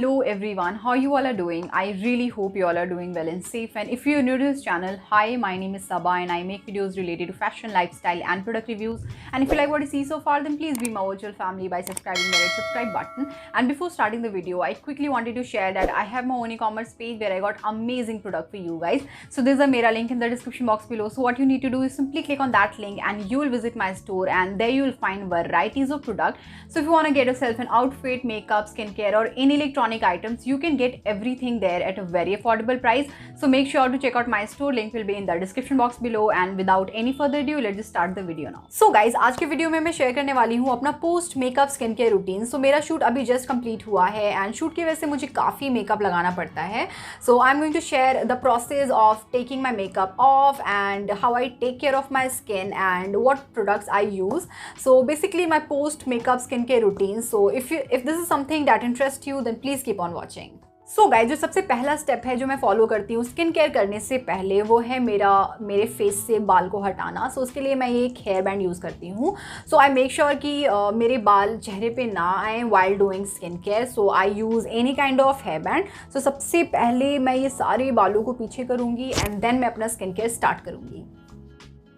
Hello everyone, how you all are doing? I really hope you all are doing well and safe. And if you're new to this channel, hi, my name is Sabah and I make videos related to fashion, lifestyle and product reviews. And if you like what you see so far, then please be my virtual family by subscribing the red subscribe button. And before starting the video, I quickly wanted to share that I have my own e-commerce page where I got amazing product for you guys. So there's a Mera link in the description box below. So what you need to do is simply click on that link and you will visit my store, and there you will find varieties of product. So if you want to get yourself an outfit, makeup, skincare or any electronic items, you can get everything there at a very affordable price. So make sure to check out my store. Link will be in the description box below. And without any further ado, let's just start the video now. So guys, आज के video में मैं share करने वाली हूँ अपना post makeup skin care routine. So मेरा shoot अभी जस्ट कंप्लीट हुआ है एंड शूट की वजह से मुझे काफ़ी मेकअप लगाना पड़ता है. So I am going to share the process of taking my makeup off and how I take care of my skin and what products I use. So basically my post makeup skincare routine. So if this is something that interests you, then please keep on watching. So guys, जो सबसे पहला step है जो मैं follow करती हूँ skin care करने से पहले, वो है मेरे फेस से बाल को हटाना. सो उसके लिए मैं ये एक हेयर बैंड यूज़ करती हूँ. सो आई मेक श्योर कि मेरे बाल चेहरे पे ना आए while doing skin care. So I use any kind of hair band. So सबसे पहले मैं ये सारे बालों को पीछे करूँगी एंड देन मैं अपना स्किन केयर स्टार्ट करूँगी.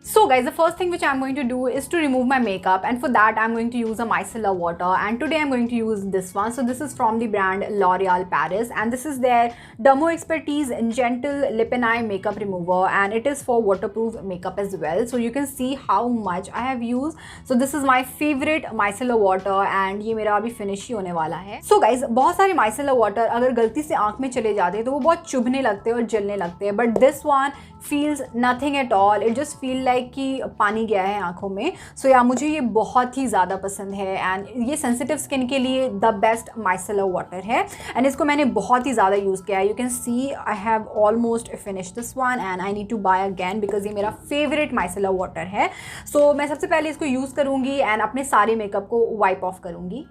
So guys, the first thing which I'm going to do is to remove my makeup, and for that I'm going to use a micellar water, and today I'm going to use this one. So this is from the brand L'Oreal Paris, and this is their Dermo Expertise Gentle Lip and Eye Makeup Remover, and it is for waterproof makeup as well. So you can see how much I have used. So this is my favorite micellar water, and ये मेरा अभी finish ही होने वाला है. So guys, बहुत सारे micellar water अगर गलती से आँख में चले जाते हैं तो वो बहुत चुभने लगते हैं और जलने लगते हैं, but this one feels nothing at all. It just feel like कि पानी गया है आंखों में. सो या मुझे ये बहुत ही ज़्यादा पसंद है एंड ये सेंसिटिव स्किन के लिए द बेस्ट माइसेलर वाटर है एंड इसको मैंने बहुत ही ज़्यादा यूज़ किया है. You can see I have almost finish this one and I need to buy again because ये मेरा फेवरेट माइसेलर वाटर है. सो मैं सबसे पहले इसको यूज़ करूँगी एंड अपने सारे मेकअप को वाइप ऑफ करूँगी.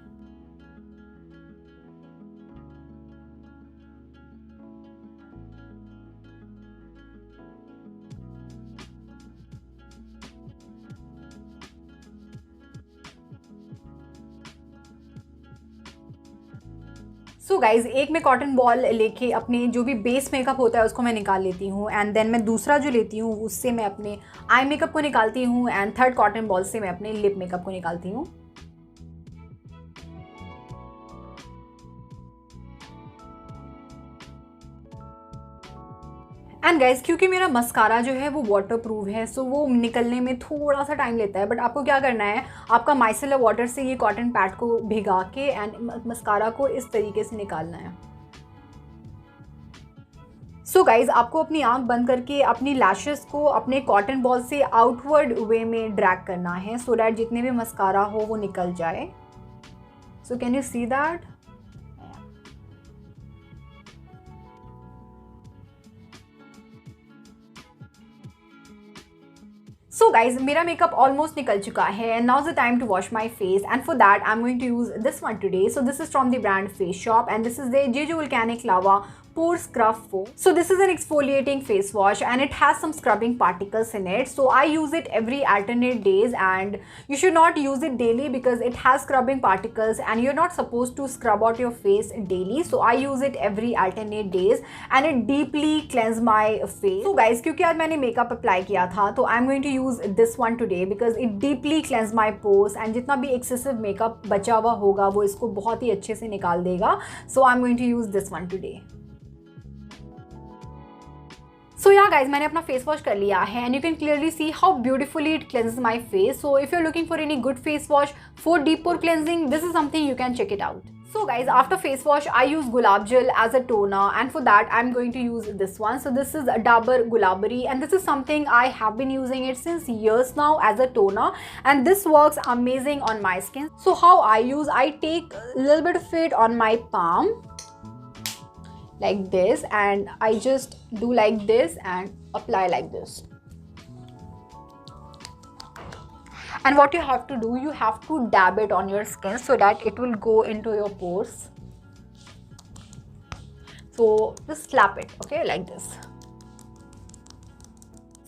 सो गाइज़, एक मैं कॉटन बॉल लेके अपने जो भी बेस मेकअप होता है उसको मैं निकाल लेती हूँ एंड देन मैं दूसरा जो लेती हूँ उससे मैं अपने आई मेकअप को निकालती हूँ एंड थर्ड कॉटन बॉल से मैं अपने लिप मेकअप को निकालती हूँ. एंड गाइज, क्योंकि मेरा मस्कारा जो है वो वाटर प्रूफ है, सो वो निकलने में थोड़ा सा टाइम लेता है. बट आपको क्या करना है, आपका माइसेलर वाटर से ये कॉटन पैड को भिगा के एंड मस्कारा को इस तरीके से निकालना है. सो गाइज, आपको अपनी आंख बंद करके अपनी लैशेस को अपने कॉटन बॉल से आउटवर्ड वे में ड्रैग करना है सो डैट जितने भी मस्कारा हो वो निकल जाए. So can you see that? So guys, मेरा मेकअप ऑलमोस्ट निकल चुका है and now is the time to wash my face and for that I am going to use this one today. So this is from the brand Face Shop and this is the Jeju volcanic lava Pore Scrub Foam. So this is an exfoliating face wash and it has some scrubbing particles in it. So I use it every alternate days and you should not use it daily because it has scrubbing particles and you're not supposed to scrub out your face daily. So I use it every alternate days and it deeply cleanse my face. So guys, क्योंकि आज मैंने makeup apply किया था तो I'm going to use this one today because it deeply cleanse my pores and जितना भी excessive makeup बचा हुआ होगा वो इसको बहुत ही अच्छे से निकाल देगा. So I'm going to use this one today. So yeah guys, मैंने अपना फेस वॉश कर लिया है and you can clearly see how beautifully it cleanses my face. So if you are looking for any good face wash for deep pore cleansing, this is something you can check it out. So guys, after face wash I use Gulab Gel as a toner and for that I'm going to use this one. So this is Dabur Gulabari and this is something I have been using it since years now as a toner and this works amazing on my skin. So how I take a little bit of it on my palm like this and I just do like this and apply like this. And what you have to do, you have to dab it on your skin so that it will go into your pores. So just slap it, okay, like this.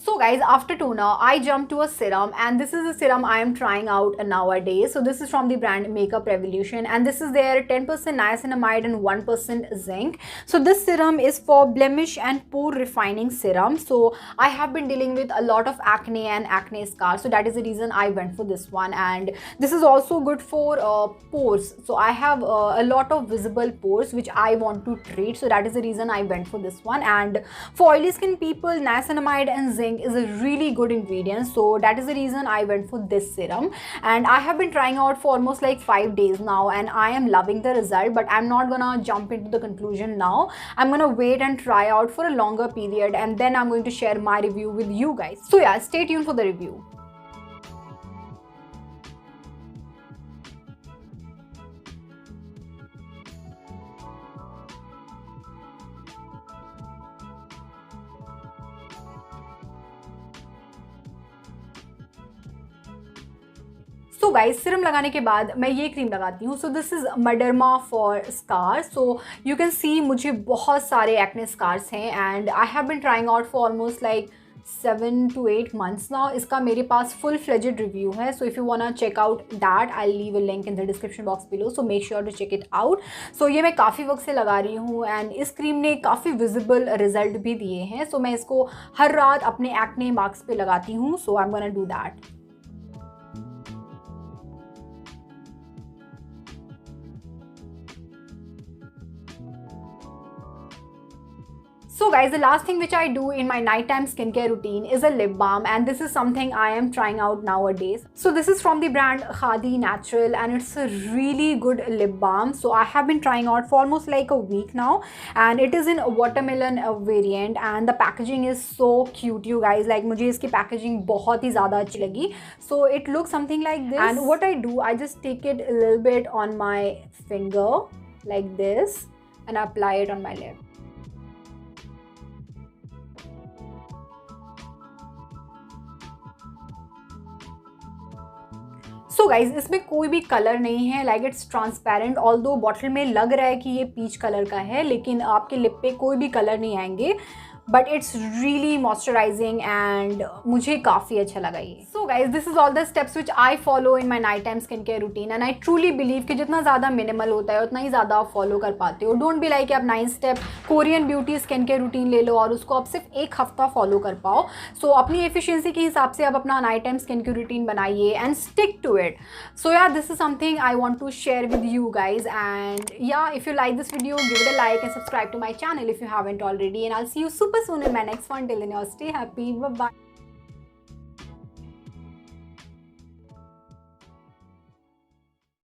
So guys, after toner, I jumped to a serum, and this is a serum I am trying out nowadays. So this is from the brand Makeup Revolution, and this is their 10% niacinamide and 1% zinc. So this serum is for blemish and pore refining serum. So I have been dealing with a lot of acne and acne scars, so that is the reason I went for this one. And this is also good for pores. So I have a lot of visible pores which I want to treat, so that is the reason I went for this one. And for oily skin people, niacinamide and zinc is a really good ingredient, so that is the reason I went for this serum. And I have been trying out for almost like 5 days now, and I am loving the result. But I'm not gonna jump into the conclusion now. I'm gonna wait and try out for a longer period, and then I'm going to share my review with you guys. So yeah, stay tuned for the review. So guys, serum लगाने के बाद मैं ये cream लगाती हूँ. So this is Mederma for scar. So you can see मुझे बहुत सारे एक्ने स्कार्स हैं, and I have been trying out for almost like 7 to 8 months now. इसका मेरे पास फुल फ्लेजेड रिव्यू है. So if you want check out that, I leave a link in the description box below. So make sure to check it out. So ये मैं काफ़ी वक्त से लगा रही हूँ, एंड इस क्रीम ने काफ़ी विजिबल रिजल्ट भी दिए हैं. सो मैं इसको हर रात अपने एक्ने मार्क्स पे लगाती हूँ. So I am gonna do that. So guys, the last thing which I do in my nighttime skincare routine is a lip balm, and this is something I am trying out nowadays. So this is from the brand Khadi Natural, and it's a really good lip balm. So I have been trying out for almost like a week now, and it is in a watermelon variant, and the packaging is so cute, you guys. Like मुझे इसकी packaging बहुत ही ज़्यादा अच्छी लगी. So it looks something like this, and what I do, I just take it a little bit on my finger like this, and apply it on my lip. So guys, इसमें कोई भी colour नहीं है. Like it's transparent. Although bottle में लग रहा है कि ये पीच कलर का है, लेकिन आपके लिप पे कोई भी कलर नहीं आएंगे. But it's really moisturising, and मुझे काफ़ी अच्छा लगा ये. So guys, this is all the steps which I follow in my night time skin care routine, and I truly believe कि जितना ज़्यादा मिनिमल होता है उतना ही ज़्यादा आप फॉलो कर पाते हो. डोंट बी लाइक आप 9 step Korean beauty skin care routine ले लो और उसको आप सिर्फ एक हफ्ता फॉलो कर पाओ. सो अपनी एफिशिएंसी के हिसाब से आप अपना night time skin care routine बनाइए and stick to it. So yeah, this is something I want to share with you guys. And yeah, if you like this video, give it a like and subscribe to my channel if you haven't already, and I'll see you super soon in my next one. Till then, stay happy. Bye bye.